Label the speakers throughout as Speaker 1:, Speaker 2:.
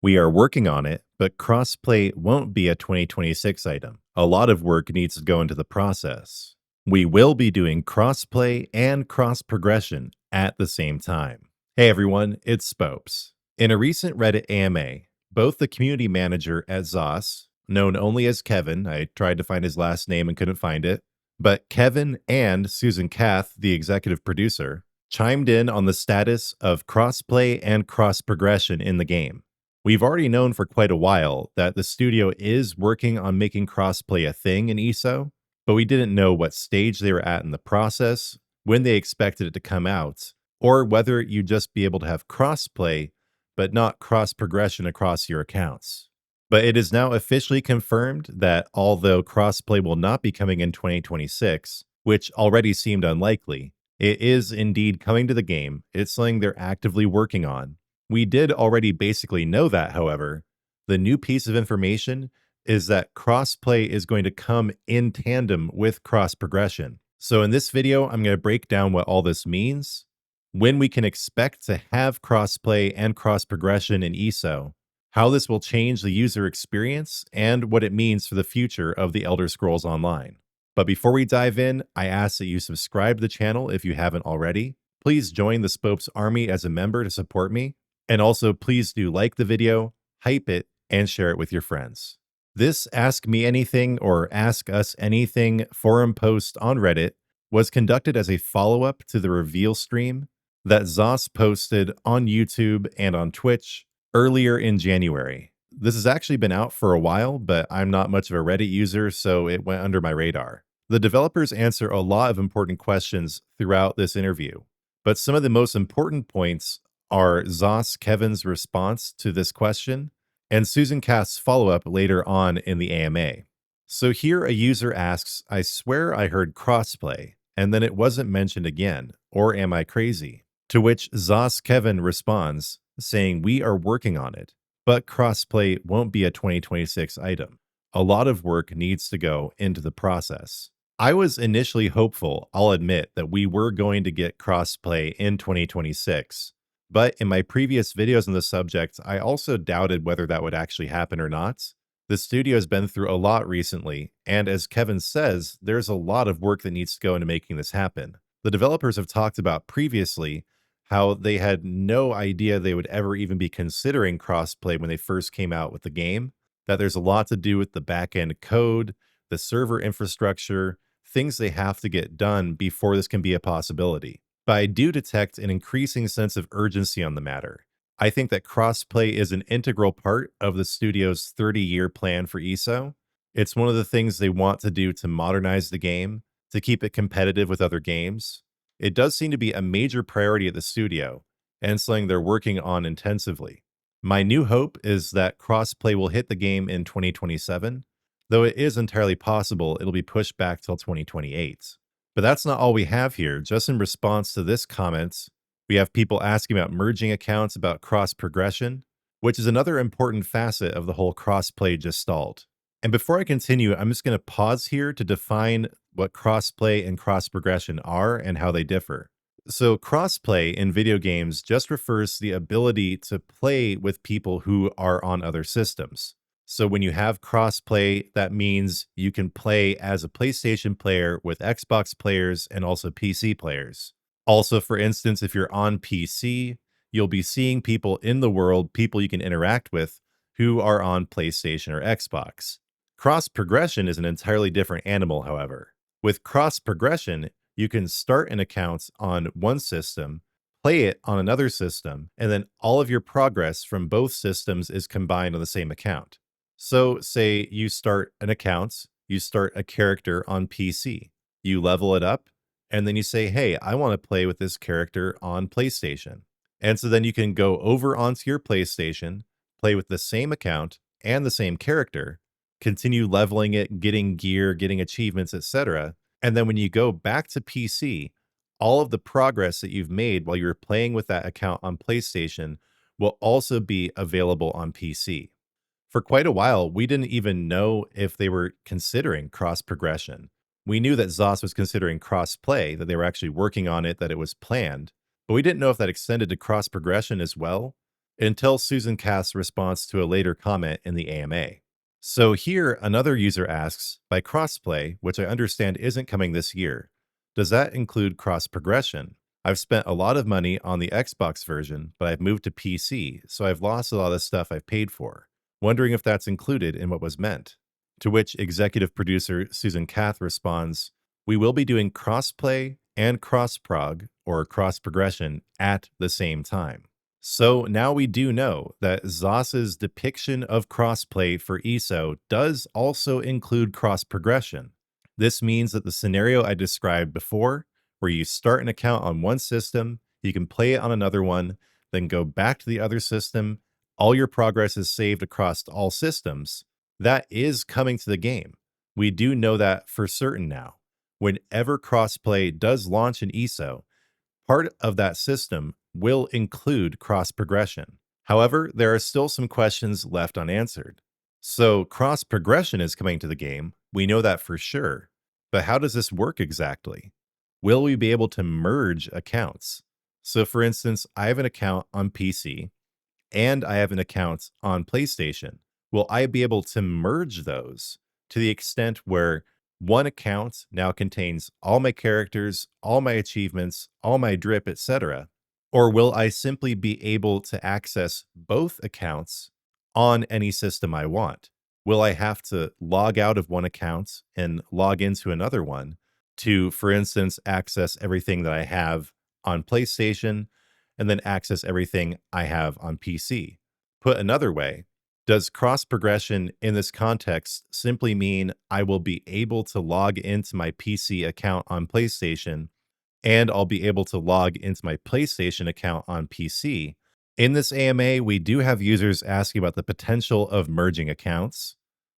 Speaker 1: We are working on it, but crossplay won't be a 2026 item. A lot of work needs to go into the process. We will be doing crossplay and cross progression at the same time. Hey everyone, it's Spopes. In a recent Reddit AMA, both the community manager at ZOS, known only as Kevin, I tried to find his last name and couldn't find it, but Kevin and Susan Kath, the executive producer, chimed in on the status of crossplay and cross progression in the game. We've already known for quite a while that the studio is working on making crossplay a thing in ESO, but we didn't know what stage they were at in the process, when they expected it to come out, or whether you'd just be able to have crossplay, but not cross progression across your accounts. But it is now officially confirmed that although crossplay will not be coming in 2026, which already seemed unlikely, it is indeed coming to the game. It's something they're actively working on. We did already basically know that, however. The new piece of information is that crossplay is going to come in tandem with cross progression. So in this video, I'm going to break down what all this means, when we can expect to have crossplay and cross progression in ESO, how this will change the user experience, and what it means for the future of the Elder Scrolls Online. But before we dive in, I ask that you subscribe to the channel if you haven't already. Please join the Spopes Army as a member to support me. And also, please do like the video, hype it, and share it with your friends. This Ask Me Anything or Ask Us Anything forum post on Reddit was conducted as a follow-up to the reveal stream that ZOS posted on YouTube and on Twitch earlier in January. This has actually been out for a while, but I'm not much of a Reddit user, so it went under my radar. The developers answer a lot of important questions throughout this interview, but some of the most important points are ZOS Kevin's response to this question and Susan Kath's follow-up later on in the AMA. So here a user asks, I swear I heard crossplay, and then it wasn't mentioned again, or am I crazy? To which ZOS Kevin responds, saying we are working on it, but crossplay won't be a 2026 item. A lot of work needs to go into the process. I was initially hopeful, I'll admit, that we were going to get crossplay in 2026. But in my previous videos on the subject, I also doubted whether that would actually happen or not. The studio has been through a lot recently, and as Kevin says, there's a lot of work that needs to go into making this happen. The developers have talked about previously how they had no idea they would ever even be considering crossplay when they first came out with the game, that there's a lot to do with the back-end code, the server infrastructure, things they have to get done before this can be a possibility. But I do detect an increasing sense of urgency on the matter. I think that crossplay is an integral part of the studio's 30-year plan for ESO. It's one of the things they want to do to modernize the game, to keep it competitive with other games. It does seem to be a major priority at the studio, and something they're working on intensively. My new hope is that crossplay will hit the game in 2027, though it is entirely possible it'll be pushed back till 2028. But that's not all we have here. Just in response to this comment, we have people asking about merging accounts, about cross progression, which is another important facet of the whole crossplay gestalt. And before I continue, I'm just going to pause here to define what crossplay and cross progression are and how they differ. So crossplay in video games just refers to the ability to play with people who are on other systems. So when you have crossplay, that means you can play as a PlayStation player with Xbox players and also PC players. Also, for instance, if you're on PC, you'll be seeing people in the world, people you can interact with, who are on PlayStation or Xbox. Cross progression is an entirely different animal, however. With cross progression, you can start an account on one system, play it on another system, and then all of your progress from both systems is combined on the same account. So say you start an account, you start a character on PC, you level it up, and then you say, hey, I want to play with this character on PlayStation. And so then you can go over onto your PlayStation, play with the same account and the same character, continue leveling it, getting gear, getting achievements, etc. And then when you go back to PC, all of the progress that you've made while you were playing with that account on PlayStation will also be available on PC. For quite a while, we didn't even know if they were considering cross progression. We knew that ZOS was considering cross-play, that they were actually working on it, that it was planned, but we didn't know if that extended to cross progression as well. until Susan Kath's response to a later comment in the AMA. So here, another user asks, by crossplay, which I understand isn't coming this year, does that include cross progression? I've spent a lot of money on the Xbox version, but I've moved to PC, so I've lost a lot of stuff I've paid for. Wondering if that's included in what was meant. To which executive producer Susan Kath responds, we will be doing crossplay and crossprog, or cross progression, at the same time. So now we do know that Zoss's depiction of crossplay for ESO does also include cross progression. This means that the scenario I described before, where you start an account on one system, you can play it on another one, then go back to the other system, all your progress is saved across all systems, that is coming to the game. We do know that for certain now. Whenever crossplay does launch in ESO, part of that system will include cross progression. However, there are still some questions left unanswered. So, cross progression is coming to the game. We know that for sure. But how does this work exactly? Will we be able to merge accounts? So, for instance, I have an account on PC and I have an account on PlayStation. Will I be able to merge those to the extent where one account now contains all my characters, all my achievements, all my drip, etc.? Or will I simply be able to access both accounts on any system I want? Will I have to log out of one account and log into another one to, for instance, access everything that I have on PlayStation and then access everything I have on PC? Put another way, does cross progression in this context simply mean I will be able to log into my PC account on PlayStation and I'll be able to log into my PlayStation account on PC? In this AMA, we do have users asking about the potential of merging accounts,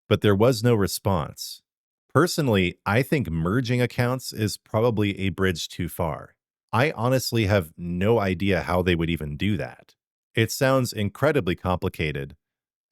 Speaker 1: but there was no response. Personally, I think merging accounts is probably a bridge too far. I honestly have no idea how they would even do that. It sounds incredibly complicated,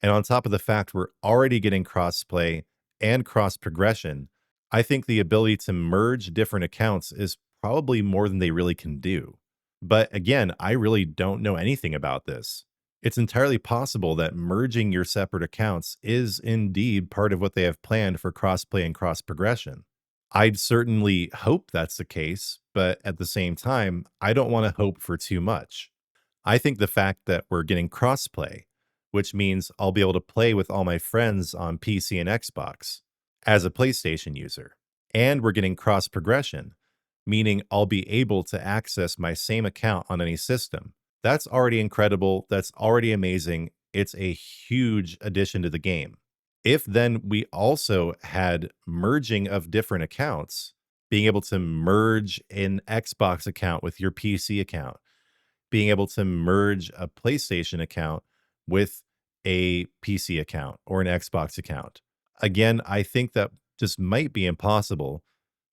Speaker 1: and on top of the fact we're already getting crossplay and cross progression, I think the ability to merge different accounts is probably more than they really can do. But again, I really don't know anything about this. It's entirely possible that merging your separate accounts is indeed part of what they have planned for crossplay and cross progression. I'd certainly hope that's the case, but at the same time, I don't want to hope for too much. I think the fact that we're getting crossplay, which means I'll be able to play with all my friends on PC and Xbox as a PlayStation user, and we're getting cross progression, meaning I'll be able to access my same account on any system. That's already incredible. That's already amazing. It's a huge addition to the game. If then we also had merging of different accounts, being able to merge an Xbox account with your PC account, being able to merge a PlayStation account with a PC account or an Xbox account. Again, I think that just might be impossible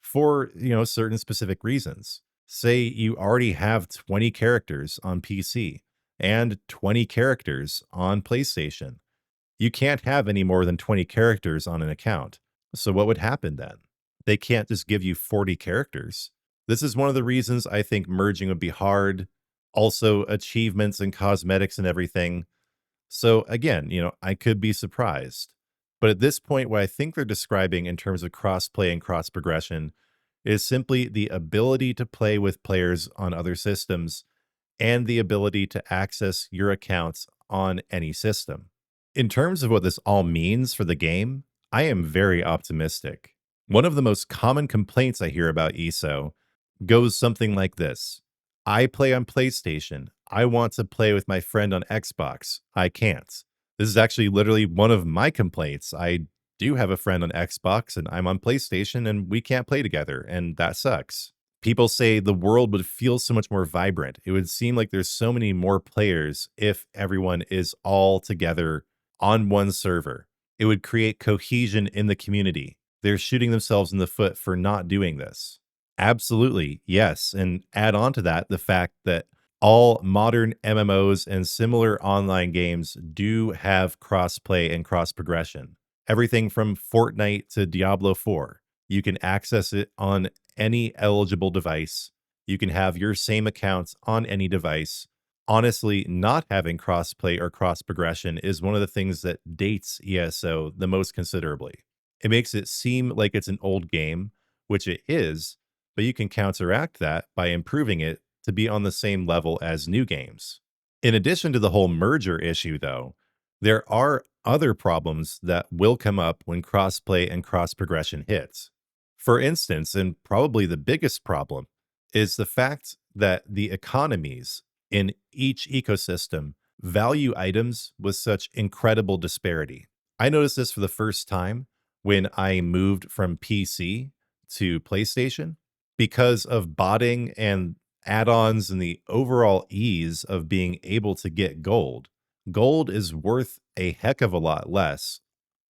Speaker 1: for, certain specific reasons. Say you already have 20 characters on PC and 20 characters on PlayStation. You can't have any more than 20 characters on an account. So what would happen then? They can't just give you 40 characters. This is one of the reasons I think merging would be hard. Also, achievements and cosmetics and everything. So again, I could be surprised. But at this point, what I think they're describing in terms of crossplay and cross progression is simply the ability to play with players on other systems and the ability to access your accounts on any system. In terms of what this all means for the game, I am very optimistic. One of the most common complaints I hear about ESO goes something like this. I play on PlayStation. I want to play with my friend on Xbox. I can't. This is actually literally one of my complaints. I do have a friend on Xbox and I'm on PlayStation and we can't play together, and that sucks. People say the world would feel so much more vibrant. It would seem like there's so many more players if everyone is all together on one server. It would create cohesion in the community. They're shooting themselves in the foot for not doing this. Absolutely, yes. And add on to that the fact that all modern MMOs and similar online games do have crossplay and cross progression. Everything from Fortnite to Diablo 4. You can access it on any eligible device. You can have your same accounts on any device. Honestly, not having crossplay or cross progression is one of the things that dates ESO the most considerably. It makes it seem like it's an old game, which it is, but you can counteract that by improving it to be on the same level as new games. In addition to the whole merger issue, though, there are other problems that will come up when crossplay and cross progression hits. For instance, and probably the biggest problem, is the fact that the economies in each ecosystem value items with such incredible disparity. I noticed this for the first time when I moved from PC to PlayStation because of botting and add-ons and the overall ease of being able to get gold. Gold is worth a heck of a lot less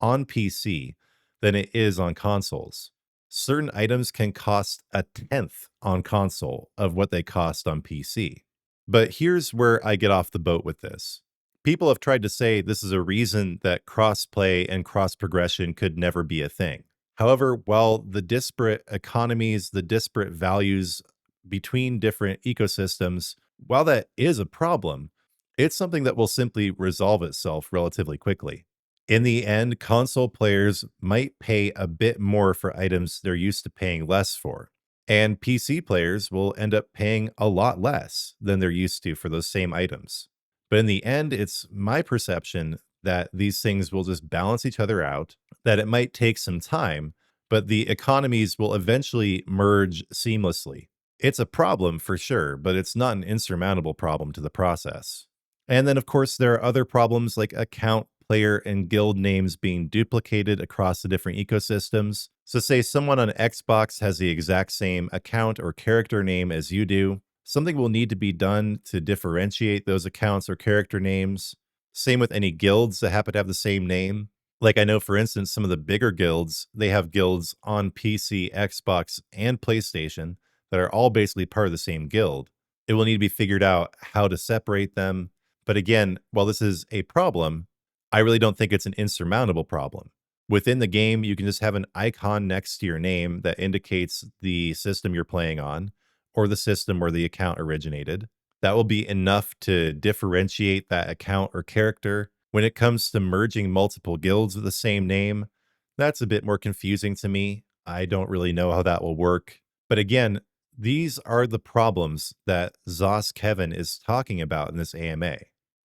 Speaker 1: on PC than it is on consoles. Certain items can cost a tenth on console of what they cost on PC. But here's where I get off the boat with this. People have tried to say this is a reason that crossplay and cross progression could never be a thing. However, while the disparate economies, the disparate values between different ecosystems, while that is a problem, it's something that will simply resolve itself relatively quickly. In the end, console players might pay a bit more for items they're used to paying less for. And PC players will end up paying a lot less than they're used to for those same items. But in the end, it's my perception that these things will just balance each other out, that it might take some time, but the economies will eventually merge seamlessly. It's a problem for sure, but it's not an insurmountable problem to the process. And then, of course, there are other problems like account, player, and guild names being duplicated across the different ecosystems. So, say someone on Xbox has the exact same account or character name as you do. Something will need to be done to differentiate those accounts or character names. Same with any guilds that happen to have the same name. Like I know, for instance, some of the bigger guilds, they have guilds on PC, Xbox, and PlayStation that are all basically part of the same guild. It will need to be figured out how to separate them. But again, while this is a problem, I really don't think it's an insurmountable problem. Within the game, you can just have an icon next to your name that indicates the system you're playing on or the system where the account originated. That will be enough to differentiate that account or character. When it comes to merging multiple guilds with the same name, that's a bit more confusing to me. I don't really know how that will work. But again, these are the problems that Zos Kevin is talking about in this AMA,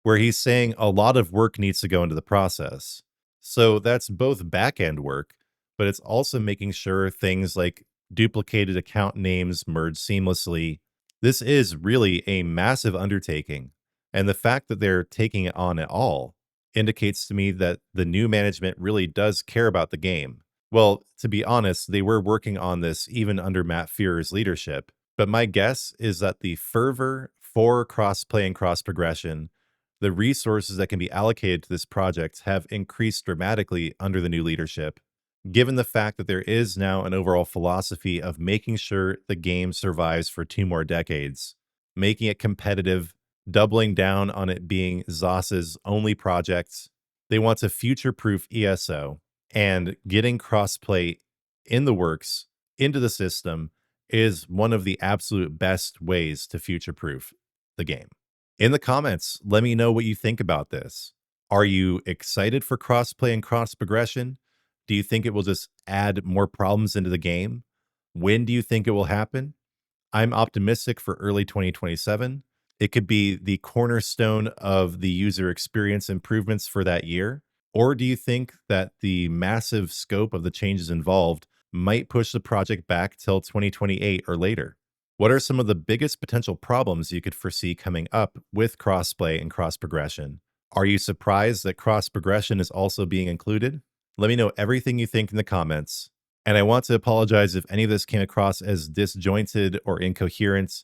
Speaker 1: where he's saying a lot of work needs to go into the process. So that's both back end work, but it's also making sure things like duplicated account names merge seamlessly. This is really a massive undertaking. And the fact that they're taking it on at all indicates to me that the new management really does care about the game. Well, to be honest, they were working on this even under Matt Fearer's leadership. But my guess is that the fervor for crossplay and cross progression, the resources that can be allocated to this project have increased dramatically under the new leadership, given the fact that there is now an overall philosophy of making sure the game survives for 2 more decades, making it competitive, doubling down on it being Zos's only project. They want to future-proof ESO, and getting crossplay in the works into the system is one of the absolute best ways to future-proof the game. In the comments, let me know what you think about this. Are you excited for crossplay and cross progression? Do you think it will just add more problems into the game? When do you think it will happen? I'm optimistic for early 2027. It could be the cornerstone of the user experience improvements for that year. Or do you think that the massive scope of the changes involved might push the project back till 2028 or later? What are some of the biggest potential problems you could foresee coming up with crossplay and cross progression? Are you surprised that cross progression is also being included? Let me know everything you think in the comments. And I want to apologize if any of this came across as disjointed or incoherent.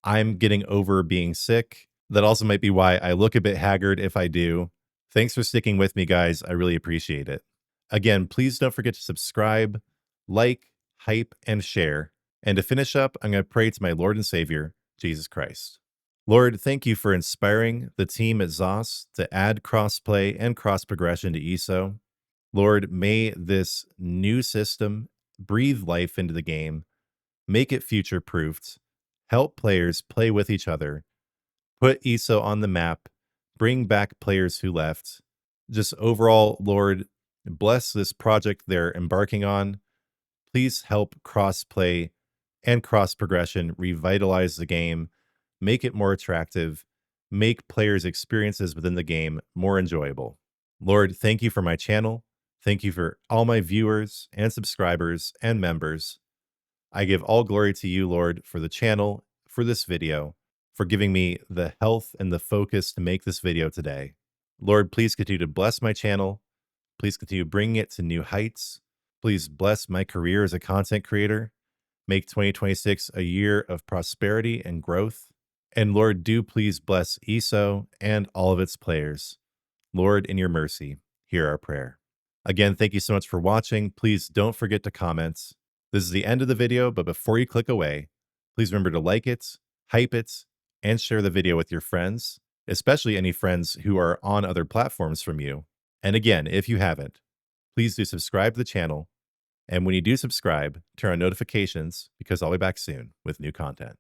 Speaker 1: I'm getting over being sick. That also might be why I look a bit haggard if I do. Thanks for sticking with me, guys. I really appreciate it. Again, please don't forget to subscribe, like, hype, and share. And to finish up, I'm going to pray to my Lord and Savior, Jesus Christ. Lord, thank you for inspiring the team at ZOS to add crossplay and cross progression to ESO. Lord, may this new system breathe life into the game, make it future proofed, help players play with each other, Put ESO on the map, bring back players who left. Just overall, Lord, bless this project they're embarking on. Please help crossplay and cross progression revitalize the game, make it more attractive, make players' experiences within the game more enjoyable. Lord, thank you for my channel. Thank you for all my viewers and subscribers and members. I give all glory to you, Lord, for the channel, for this video, for giving me the health and the focus to make this video today. Lord, please continue to bless my channel. Please continue bringing it to new heights. Please bless my career as a content creator. Make 2026 a year of prosperity and growth. And Lord, do please bless ESO and all of its players. Lord, in your mercy, hear our prayer. Again, thank you so much for watching. Please don't forget to comment. This is the end of the video, but before you click away, please remember to like it, hype it, and share the video with your friends, especially any friends who are on other platforms from you. And again, if you haven't, please do subscribe to the channel. And when you do subscribe, turn on notifications because I'll be back soon with new content.